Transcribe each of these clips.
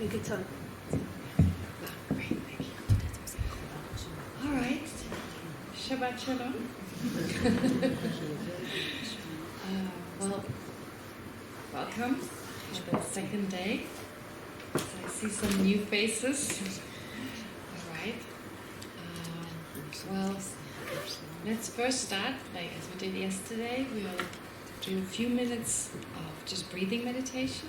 Great, thank you. All right, Shabbat Shalom. Well, welcome for the second day. So I see some new faces. All right. Well, let's first start, like as we did yesterday. We'll do a few minutes of just breathing meditation.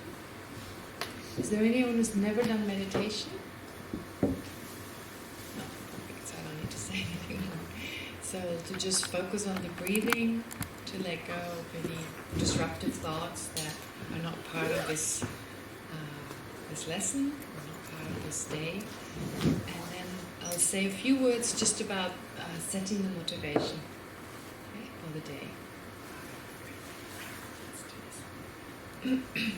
Is there anyone who's never done meditation? No, perfect, so I don't need to say anything more. So to just focus on the breathing, to let go of any disruptive thoughts that are not part of this lesson, or not part of this day. And then I'll say a few words just about setting the motivation, okay, for the day. Let's do this.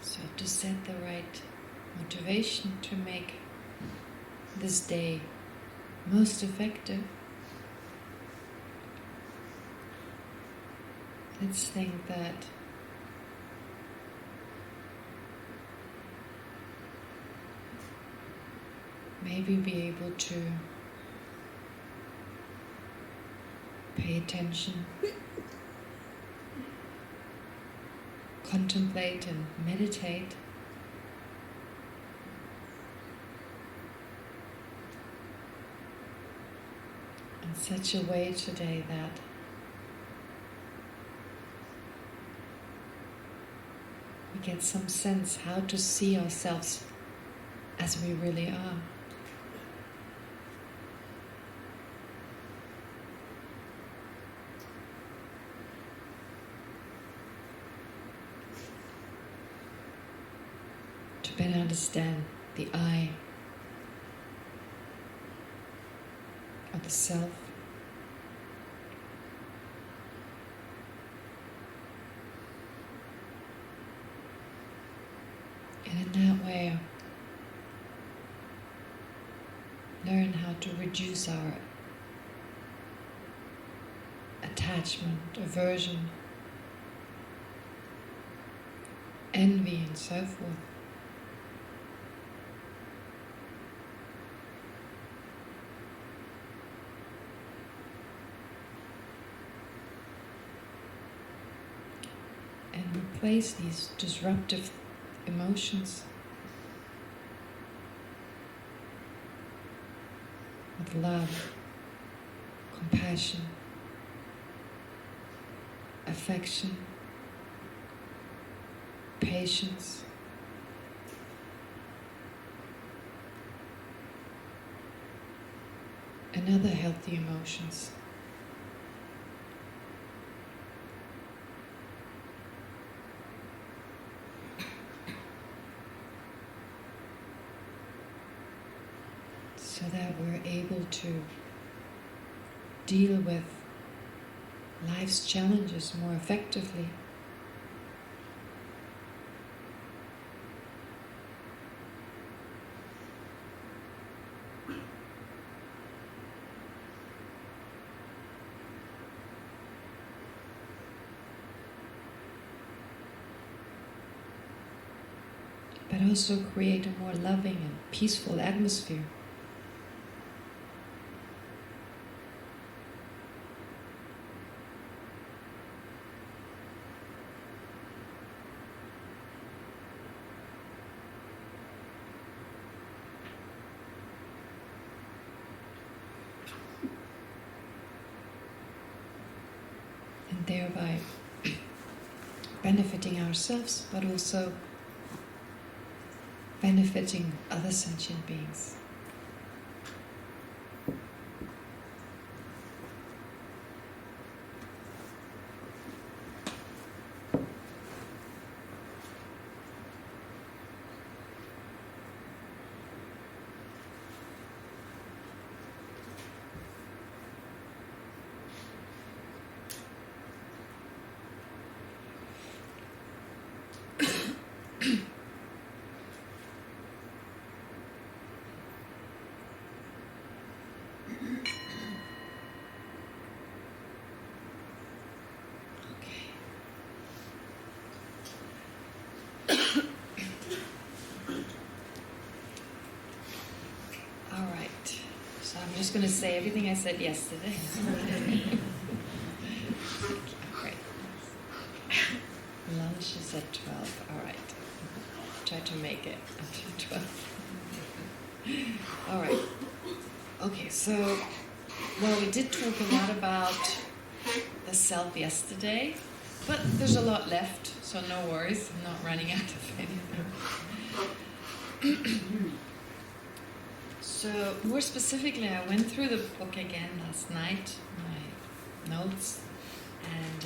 So to set the right motivation to make this day most effective, let's think that maybe be able to pay attention, contemplate and meditate in such a way today that we get some sense how to see ourselves as we really are. To better understand the I of the self, and in that way learn how to reduce our attachment, aversion, envy and so forth. And replace these disruptive emotions with love, compassion, affection, patience, and other healthy emotions. so that we're able to deal with life's challenges more effectively. But also create a more loving and peaceful atmosphere. And thereby benefiting ourselves, but also benefiting other sentient beings. I'm just going to say everything I said yesterday. Great. Lunch is at 12. All right. Try to make it until 12. All right. Okay, so, well, we did talk a lot about the self yesterday, but there's a lot left, so no worries. I'm not running out of anything. So, more specifically, I went through the book again last night, my notes, and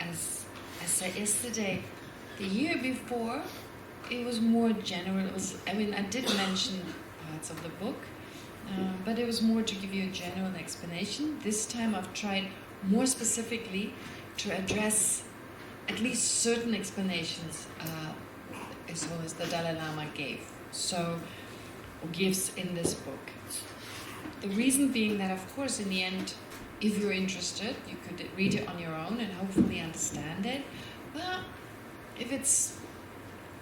as I said yesterday, the year before, it was more general. I did mention parts of the book, but it was more to give you a general explanation. This time I've tried more specifically to address at least certain explanations as well as the Dalai Lama gave. Gives in this book. The reason being that, of course, in the end, if you're interested, you could read it on your own and hopefully understand it. But if it's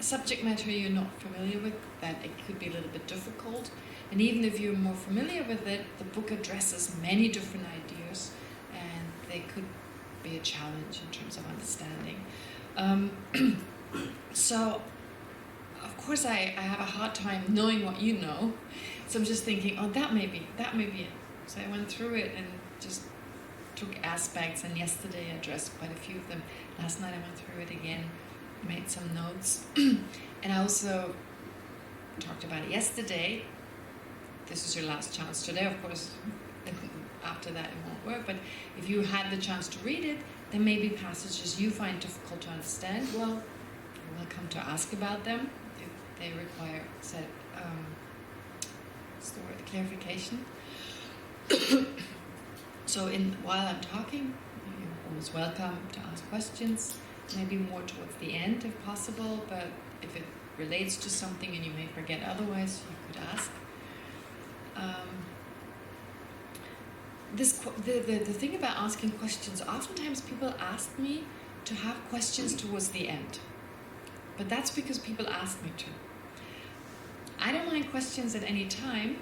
a subject matter you're not familiar with, that it could be a little bit difficult. And even if you're more familiar with it, the book addresses many different ideas, and they could be a challenge in terms of understanding. So, of course, I have a hard time knowing what you know, so I'm just thinking, that may be it. So I went through it and just took aspects, and yesterday I addressed quite a few of them. Last night I went through it again, made some notes, and I also talked about it yesterday. This is your last chance today, of course. After that it won't work, but if you had the chance to read it, there may be passages you find difficult to understand. Well, you're welcome to ask about them. They require clarification. So while I'm talking, you're always welcome to ask questions, maybe more towards the end if possible, but if it relates to something and you may forget otherwise, you could ask. The thing about asking questions, oftentimes people ask me to have questions towards the end, but that's because people ask me to. I don't mind questions at any time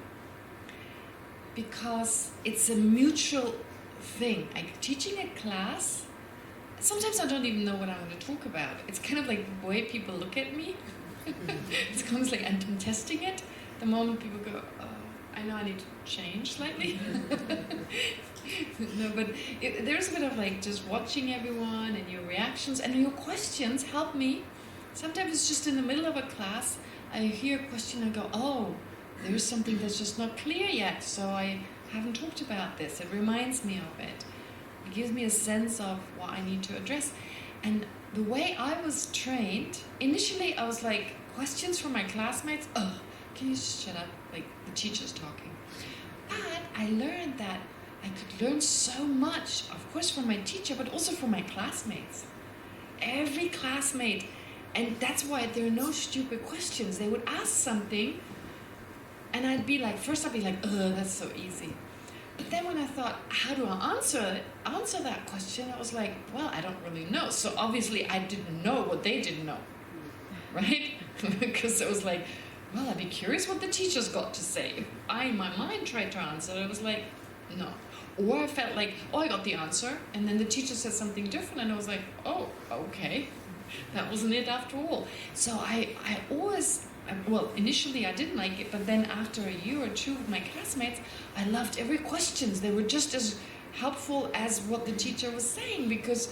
because it's a mutual thing. Like teaching a class, sometimes I don't even know what I want to talk about. It's kind of like the way people look at me. It's kind of like I'm testing it. The moment people go, I know I need to change slightly. No, but there's a bit of like just watching everyone and your reactions and your questions help me. Sometimes it's just in the middle of a class, I hear a question and I go, there's something that's just not clear yet, so I haven't talked about this. It reminds me of it. It gives me a sense of what I need to address. And the way I was trained, initially I was like, questions from my classmates, can you just shut up? Like, the teacher's talking. But I learned that I could learn so much, of course, from my teacher, but also from my classmates. Every classmate. And that's why there are no stupid questions. They would ask something, and I'd be like, that's so easy. But then when I thought, how do I answer that question? I was like, well, I don't really know. So obviously I didn't know what they didn't know, right? Because it was like, well, I'd be curious what the teacher's got to say. If I, in my mind, tried to answer, it was like, no. Or I felt like, oh, I got the answer, and then the teacher said something different, and I was like, oh, okay. That wasn't it after all. So I always... Well, initially I didn't like it, but then after a year or two with my classmates, I loved every questions. They were just as helpful as what the teacher was saying, because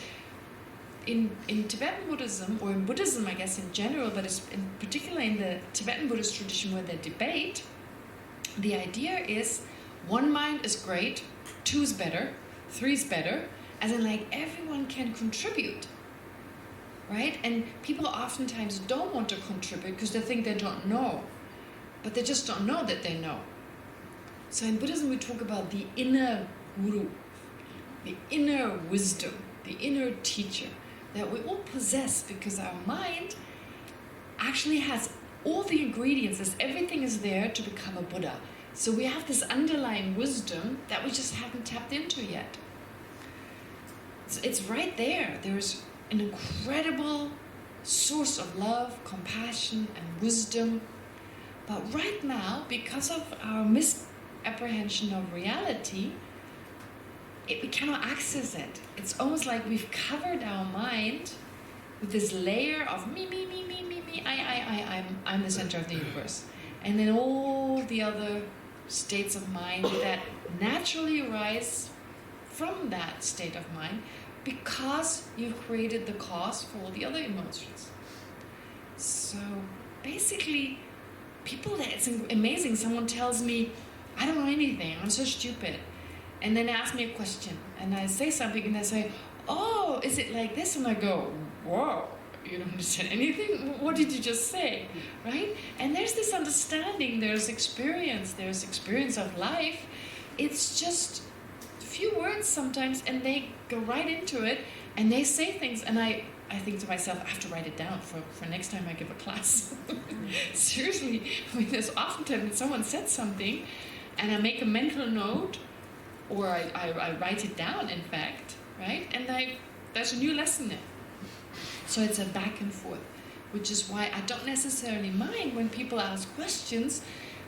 in Tibetan Buddhism, or in Buddhism I guess in general, but it's in particular in the Tibetan Buddhist tradition where they debate, the idea is 1 mind is great, 2 is better, 3 is better, as in like everyone can contribute. Right? And people oftentimes don't want to contribute because they think they don't know. But they just don't know that they know. So in Buddhism we talk about the inner guru, the inner wisdom, the inner teacher that we all possess, because our mind actually has all the ingredients, everything is there to become a Buddha. So we have this underlying wisdom that we just haven't tapped into yet. It's right there. There's an incredible source of love, compassion, and wisdom. But right now, because of our misapprehension of reality, we cannot access it. It's almost like we've covered our mind with this layer of me, I'm the center of the universe. And then all the other states of mind that naturally arise from that state of mind, because you've created the cause for all the other emotions. So basically, it's amazing. Someone tells me, I don't know anything, I'm so stupid. And then they ask me a question, and I say something, and they say, oh, is it like this? And I go, whoa, you don't understand anything? What did you just say? Right? And there's this understanding, there's experience of life. It's just few words sometimes, and they go right into it, and they say things, and I think to myself, I have to write it down for next time I give a class. Seriously, I mean, there's oftentimes someone said something, and I make a mental note, or I write it down, in fact, right? And there's a new lesson there. So it's a back and forth, which is why I don't necessarily mind when people ask questions.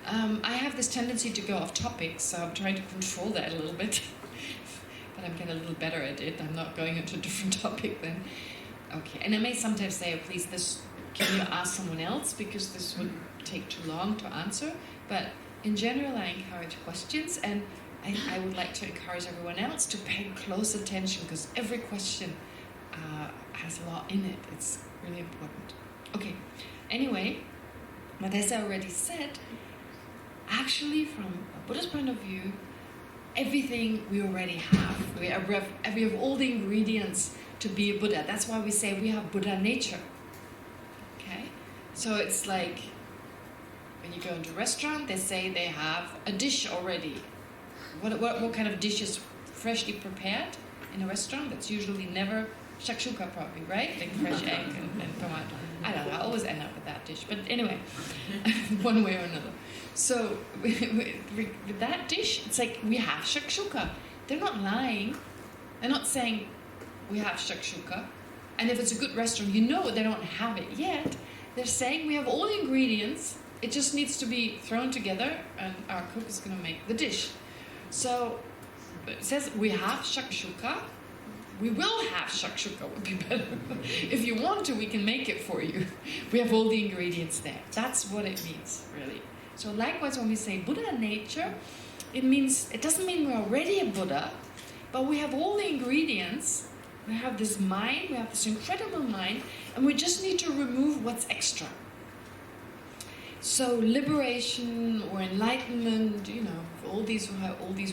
I have this tendency to go off topic, so I'm trying to control that a little bit. But I'm getting a little better at it. I'm not going into a different topic then. Okay, and I may sometimes say, oh, please, can you ask someone else, because this would take too long to answer. But in general, I encourage questions, and I would like to encourage everyone else to pay close attention, because every question has a lot in it. It's really important. Okay, anyway, but as I already said, actually from a Buddhist point of view, everything we already have. We have all the ingredients to be a Buddha. That's why we say we have Buddha nature. Okay? So it's like when you go into a restaurant, they say they have a dish already. What kind of dish is freshly prepared in a restaurant? That's usually never shakshuka, probably, right? Like fresh egg and tomato. I don't know, I always end up with that dish. But anyway, one way or another. So with that dish, it's like we have shakshuka. They're not lying. They're not saying we have shakshuka. And if it's a good restaurant, you know they don't have it yet. They're saying we have all the ingredients. It just needs to be thrown together, and our cook is going to make the dish. So it says we have shakshuka. We will have shakshuka, would be better. If you want to, we can make it for you. We have all the ingredients there. That's what it means, really. So likewise, when we say Buddha nature, it doesn't mean we're already a Buddha, but we have all the ingredients. We have this mind, we have this incredible mind, and we just need to remove what's extra. So liberation or enlightenment, all these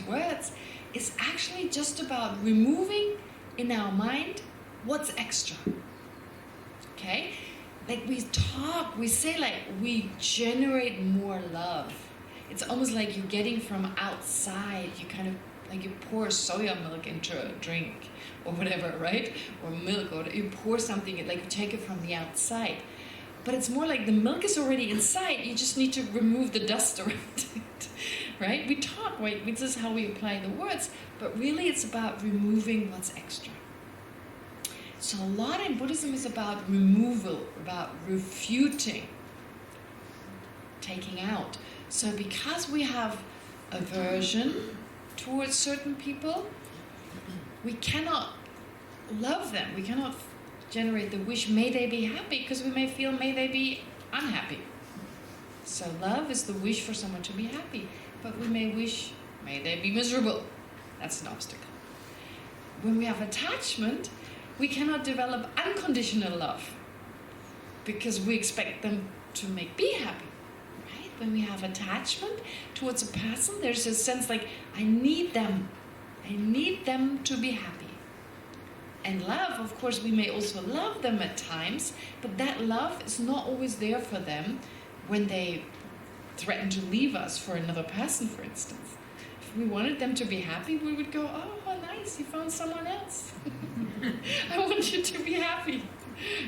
words, is actually just about removing in our mind what's extra. Okay? like we talk, we say like we generate more love. It's almost like you're getting from outside. You kind of like you pour soya milk into a drink or whatever, right? Or milk, or you pour something, like you take it from the outside. But it's more like the milk is already inside. You just need to remove the dust around it, right? We talk, right? This is how we apply the words. But really it's about removing what's extra. So a lot in Buddhism is about removal, about refuting, taking out. So because we have aversion towards certain people, we cannot love them. We cannot generate the wish, may they be happy, because we may feel, may they be unhappy. So love is the wish for someone to be happy, but we may wish, may they be miserable. That's an obstacle. When we have attachment, we cannot develop unconditional love, because we expect them to be happy. Right? When we have attachment towards a person, there's a sense like, I need them to be happy. And love, of course, we may also love them at times, but that love is not always there for them when they threaten to leave us for another person, for instance. If we wanted them to be happy, we would go, oh, how nice, you found someone else. I want you to be happy.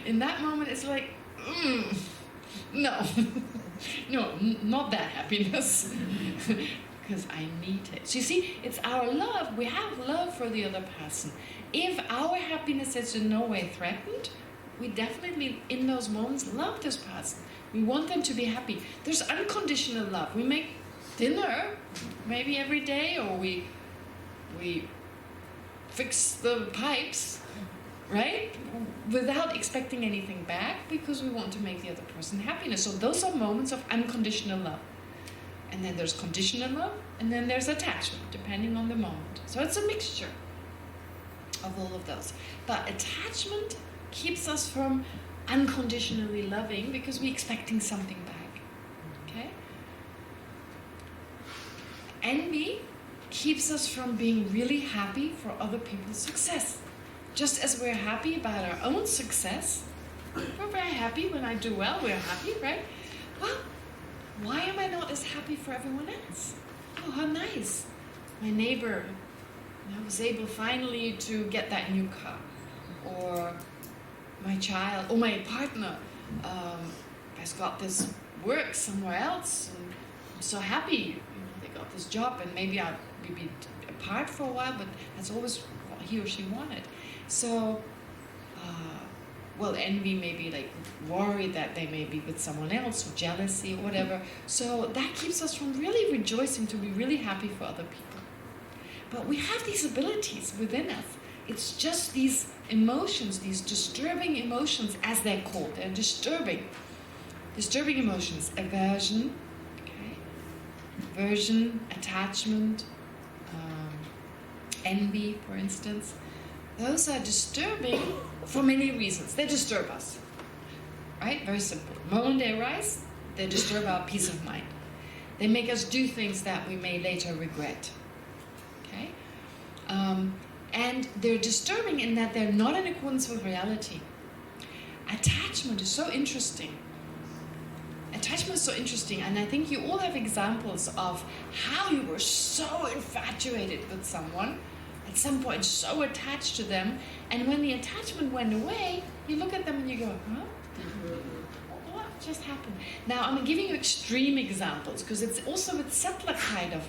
In that moment, it's like, no. No, not that happiness. Because I need it. So you see, it's our love. We have love for the other person. If our happiness is in no way threatened, we definitely, in those moments, love this person. We want them to be happy. There's unconditional love. We make dinner, maybe every day, or we fix the pipes, right? Without expecting anything back, because we want to make the other person happy. So those are moments of unconditional love. And then there's conditional love, and then there's attachment, depending on the moment. So it's a mixture of all of those. But attachment keeps us from unconditionally loving, because we're expecting something back. Okay? Envy keeps us from being really happy for other people's success. Just as we're happy about our own success, we're very happy when I do well, we're happy, right? Well, why am I not as happy for everyone else? Oh, how nice. My neighbor was able finally to get that new car. Or my child, or my partner has got this work somewhere else. And I'm so happy, they got this job, and maybe I'll be apart for a while, but that's always what he or she wanted. So, envy may be like worried that they may be with someone else, or jealousy, or whatever. So that keeps us from really rejoicing to be really happy for other people. But we have these abilities within us. It's just these emotions, these disturbing emotions, as they're called. They're disturbing emotions. Aversion, okay? Aversion, attachment, envy, for instance. Those are disturbing for many reasons. They disturb us, right? Very simple. The moment they arise, they disturb our peace of mind. They make us do things that we may later regret, okay? And they're disturbing in that they're not in accordance with reality. Attachment is so interesting. Attachment is so interesting, and I think you all have examples of how you were so infatuated with someone, at some point so attached to them, and when the attachment went away, you look at them and you go, huh? What just happened? Now, I'm giving you extreme examples, because it's also a subtler kind of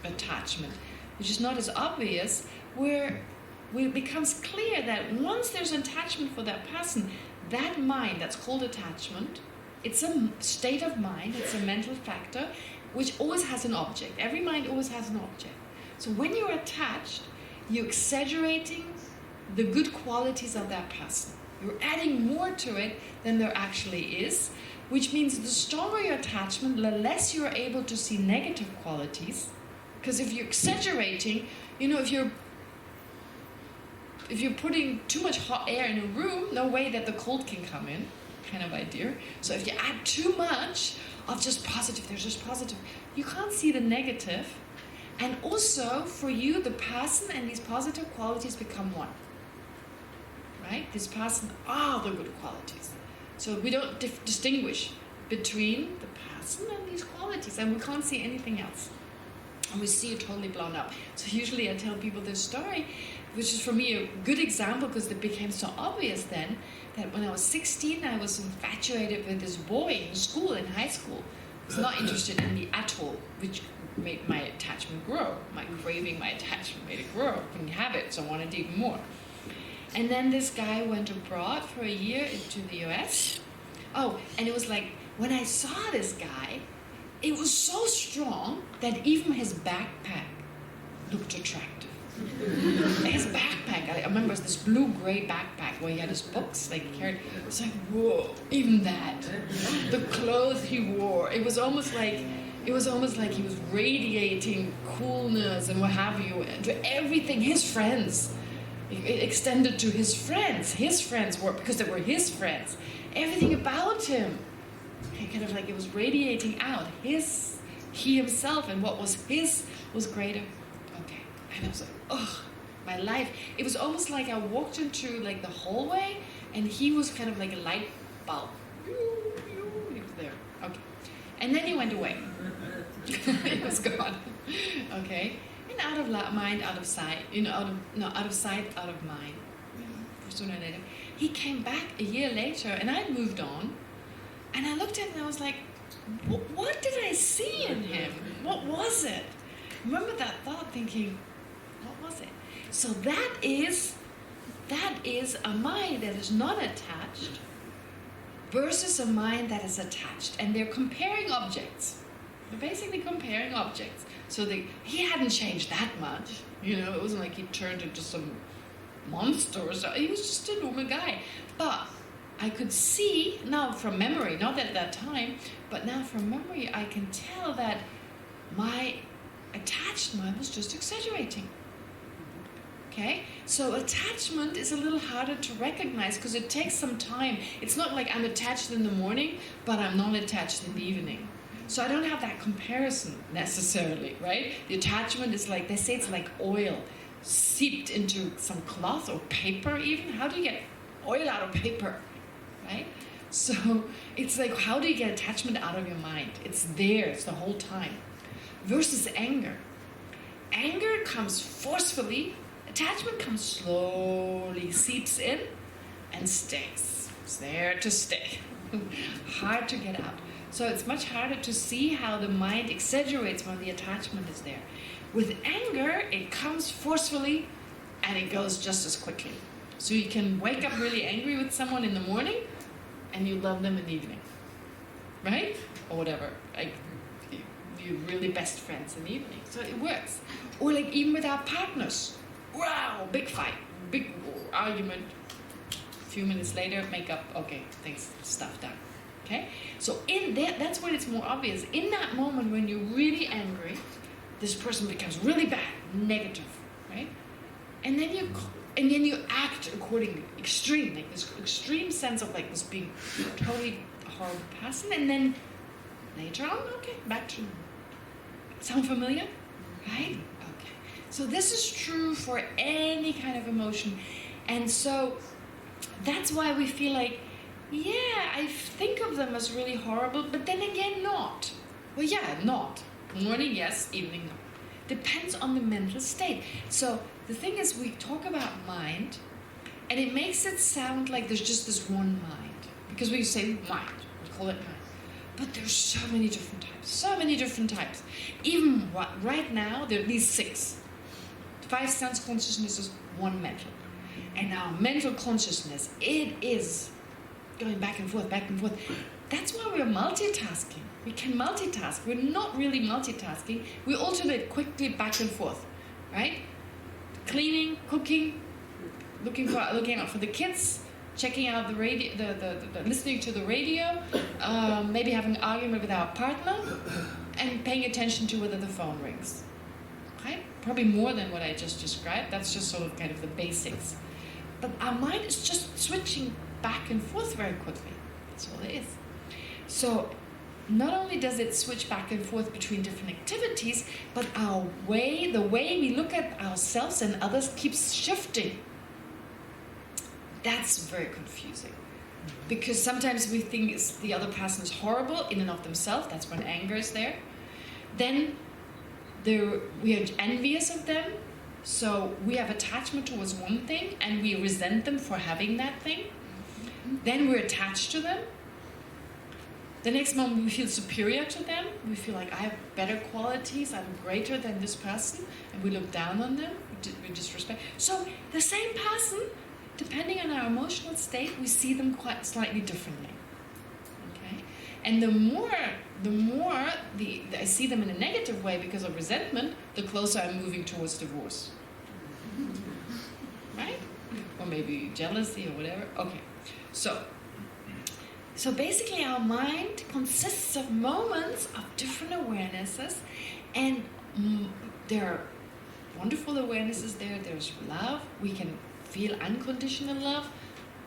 attachment, which is not as obvious, where it becomes clear that once there's an attachment for that person, that mind that's called attachment, it's a state of mind, it's a mental factor, which always has an object. Every mind always has an object. So when you're attached, you're exaggerating the good qualities of that person. You're adding more to it than there actually is, which means the stronger your attachment, the less you're able to see negative qualities. Because if you're exaggerating, if you're putting too much hot air in a room, no way that the cold can come in, kind of idea. So if you add too much of just positive, there's just positive, you can't see the negative. And also, for you, the person and these positive qualities become one. Right? This person are the good qualities. So we don't distinguish between the person and these qualities, and we can't see anything else. And we see it totally blown up. So usually I tell people this story, which is for me a good example because it became so obvious then, that when I was 16 I was infatuated with this boy in school, in high school. I was not interested in me at all, which made my attachment grow. My craving, my attachment made it grow. I couldn't have it, so I wanted even more. And then this guy went abroad for a year into the US. Oh, and it was like, when I saw this guy, it was so strong that even his backpack looked attractive. His backpack, I remember, it was this blue-gray backpack where he had his books, like he carried. It was like, whoa, even that. The clothes he wore, it was almost like he was radiating coolness and what have you, and to everything. His friends, it extended to his friends. His friends were, because they were his friends. Everything about him, kind of like it was radiating out. He himself, and what was his was greater. Okay, and I was like, oh, my life. It was almost like I walked into like the hallway, and he was kind of like a light bulb. He was there. Okay, and then he went away. He was gone. Okay, and out of mind, out of sight. Out of sight, out of mind. Sooner or later, he came back a year later, and I'd moved on. And I looked at him and I was like, what did I see in him? What was it? Remember that thought, thinking, what was it? So that is a mind that is not attached versus a mind that is attached. And they're comparing objects. They're basically comparing objects. So he hadn't changed that much. It wasn't like he turned into some monster or so. He was just a normal guy. But I could see now from memory, not at that time, but now from memory, I can tell that my attached mind was just exaggerating. Okay? So attachment is a little harder to recognize because it takes some time. It's not like I'm attached in the morning, but I'm not attached in the evening. So I don't have that comparison necessarily, right? The attachment is like, they say it's like oil seeped into some cloth or paper even. How do you get oil out of paper? Right? So it's like, how do you get attachment out of your mind? It's there, it's the whole time. Versus anger. Anger comes forcefully, attachment comes slowly, seeps in, and stays. It's there to stay. Hard to get out. So it's much harder to see how the mind exaggerates when the attachment is there. With anger, it comes forcefully, and it goes just as quickly. So you can wake up really angry with someone in the morning, and you love them in the evening, right? Or whatever. Like, you're really best friends in the evening. So it works. Or like even with our partners. Wow, big fight, big argument. A few minutes later, make up, okay, things, stuff done. Okay? So in that, that's when it's more obvious. In that moment when you're really angry, this person becomes really bad, negative, right? And then you act accordingly, extreme, like this extreme sense of like this being totally a horrible person, and then later on, okay, back to normal. Sound familiar? Right? Okay. So this is true for any kind of emotion. And so that's why we feel like, yeah, I think of them as really horrible, but then again, not. Well, yeah, not. Morning, yes, evening, no. Depends on the mental state. So the thing is, we talk about mind, and it makes it sound like there's just this one mind. Because we say mind, we call it mind. But there's so many different types. Even right now, there are at least 6. 5 sense consciousnesses, 1 mental. And now mental consciousness, it is going back and forth, back and forth. That's why we're multitasking. We can multitask. We're not really multitasking. We alternate quickly back and forth, right? Cleaning, cooking, looking out for the kids, checking out the radio, listening to the radio, maybe having an argument with our partner, and paying attention to whether the phone rings. Okay? Probably more than what I just described. That's just sort of kind of the basics. But our mind is just switching back and forth very quickly. That's all it is. So not only does it switch back and forth between different activities, but the way we look at ourselves and others keeps shifting. That's very confusing. Because sometimes we think the other person is horrible in and of themselves. That's when anger is there. Then we are envious of them. So we have attachment towards one thing and we resent them for having that thing. Then we're attached to them. The next moment we feel superior to them. We feel like I have better qualities, I'm greater than this person, and we look down on them, we disrespect. So the same person, depending on our emotional state, we see them quite slightly differently. Okay? And the more I see them in a negative way because of resentment, the closer I'm moving towards divorce. Right? Or maybe jealousy or whatever. Okay. So basically our mind consists of moments of different awarenesses, and there are wonderful awarenesses there. There's love. We can feel unconditional love.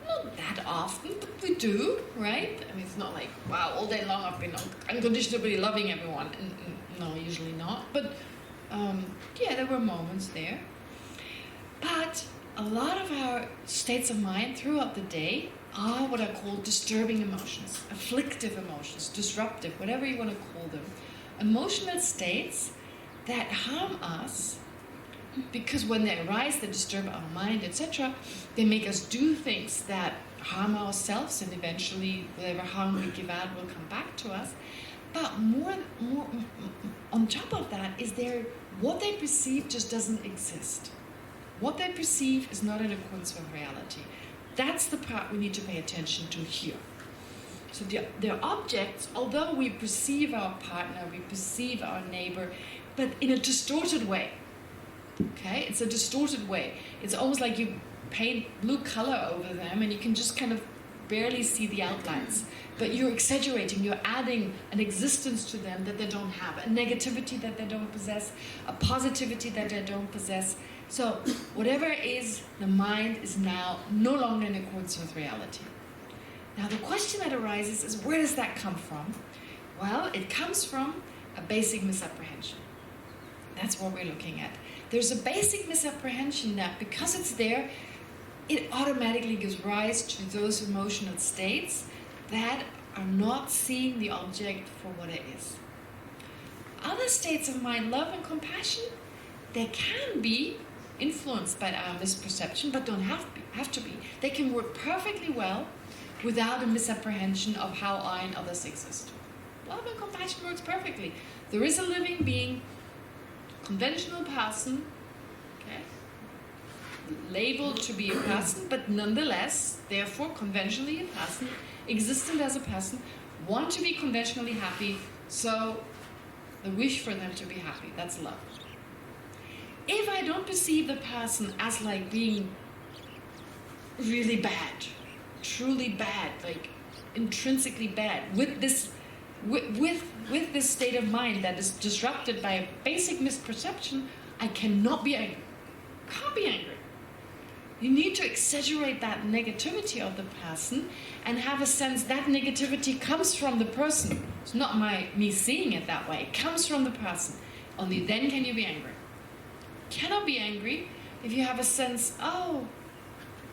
Not that often, but we do, right? I mean, it's not like, wow, all day long I've been unconditionally loving everyone. No, usually not. But yeah, there were moments there. But a lot of our states of mind throughout the day are what I call disturbing emotions, afflictive emotions, disruptive, whatever you want to call them. Emotional states that harm us, because when they arise, they disturb our mind, etc. They make us do things that harm ourselves, and eventually whatever harm we give out will come back to us. But more on top of that is what they perceive just doesn't exist. What they perceive is not in accordance with reality. That's the part we need to pay attention to here. So they're objects, although we perceive our partner, we perceive our neighbor, but in a distorted way. Okay? It's a distorted way. It's almost like you paint blue color over them and you can just kind of barely see the outlines. But you're exaggerating, you're adding an existence to them that they don't have, a negativity that they don't possess, a positivity that they don't possess. So whatever is the mind is now no longer in accordance with reality. Now the question that arises is, where does that come from? Well, it comes from a basic misapprehension. That's what we're looking at. There's a basic misapprehension that because it's there, it automatically gives rise to those emotional states that are not seeing the object for what it is. Other states of mind, love and compassion, they can be influenced by our misperception, but don't have to be. They can work perfectly well without a misapprehension of how I and others exist. Love and compassion works perfectly. There is a living being, conventional person, okay, labeled to be a person, but nonetheless, therefore conventionally a person, existent as a person, want to be conventionally happy, so the wish for them to be happy, that's love. If I don't perceive the person as like being really bad, truly bad, like intrinsically bad, with this state of mind that is disrupted by a basic misperception, I cannot be angry. Can't be angry. You need to exaggerate that negativity of the person and have a sense that negativity comes from the person. It's not me seeing it that way. It comes from the person. Only then can you be angry. Cannot be angry if you have a sense,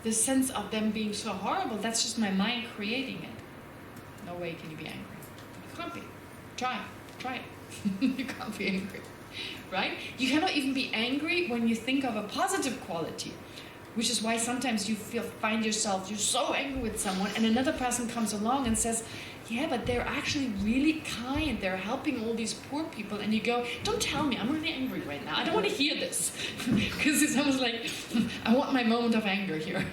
the sense of them being so horrible, that's just my mind creating it. No way can you be angry. You can't be. Try it. You can't be angry, right? You cannot even be angry when you think of a positive quality, which is why sometimes you find yourself, you're so angry with someone and another person comes along and says, yeah, but they're actually really kind. They're helping all these poor people. And you go, don't tell me, I'm really angry right now. I don't want to hear this. Because it's almost like, I want my moment of anger here.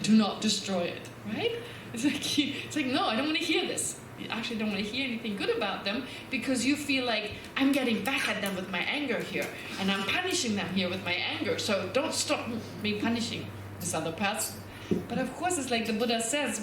Do not destroy it, right? It's like, no, I don't want to hear this. You actually don't want to hear anything good about them because you feel like, I'm getting back at them with my anger here. And I'm punishing them here with my anger. So don't stop me punishing this other person. But of course, it's like the Buddha says,